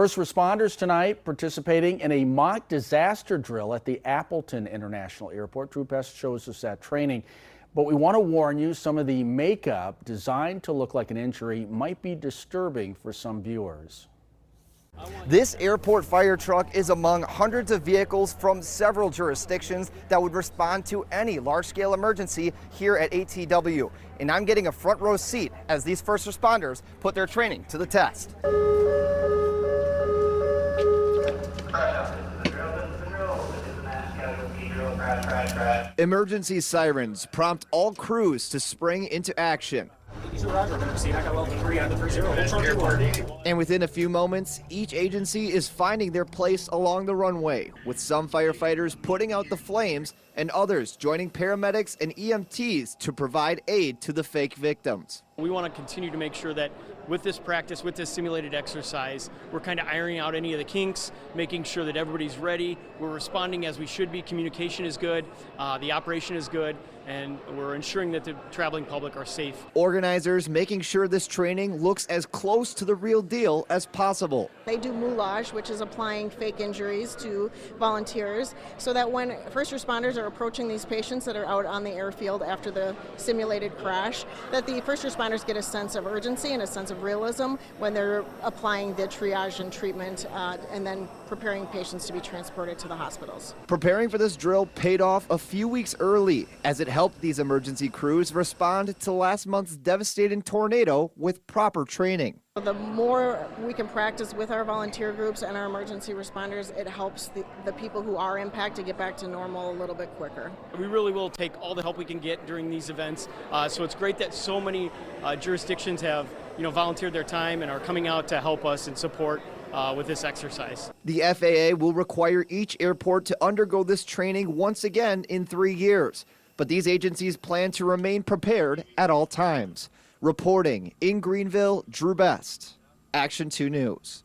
First responders tonight participating in a mock disaster drill at the Appleton International Airport. Drew Best shows us that training. But we want to warn you, some of the makeup designed to look like an injury might be disturbing for some viewers. This airport fire truck is among hundreds of vehicles from several jurisdictions that would respond to any large-scale emergency here at ATW. And I'm getting a front row seat as these first responders put their training to the test. Emergency sirens prompt all crews to spring into action. And within a few moments, each agency is finding their place along the runway, with some firefighters putting out the flames and others joining paramedics and EMTs to provide aid to the fake victims. We want to continue to make sure that with this practice, with this simulated exercise, we're kind of ironing out any of the kinks, making sure that everybody's ready. We're responding as we should be. Communication is good, the operation is good, and we're ensuring that the traveling public are safe. Organizers making sure this training looks as close to the real deal as possible. They do moulage, which is applying fake injuries to volunteers, so that when first responders are approaching these patients that are out on the airfield after the simulated crash, that the first responders get a sense of urgency and a sense of realism when they're applying the triage and treatment and then preparing patients to be transported to the hospitals. Preparing for this drill paid off a few weeks early as it helped these emergency crews respond to last month's devastating tornado with proper training. The more we can practice with our volunteer groups and our emergency responders, it helps the people who are impacted get back to normal a little bit quicker. We really will take all the help we can get during these events. So it's great that so many jurisdictions have volunteered their time and are coming out to help us and support with this exercise. The FAA will require each airport to undergo this training once again in 3 years. But these agencies plan to remain prepared at all times. Reporting in Greenville, Drew Best, Action 2 News.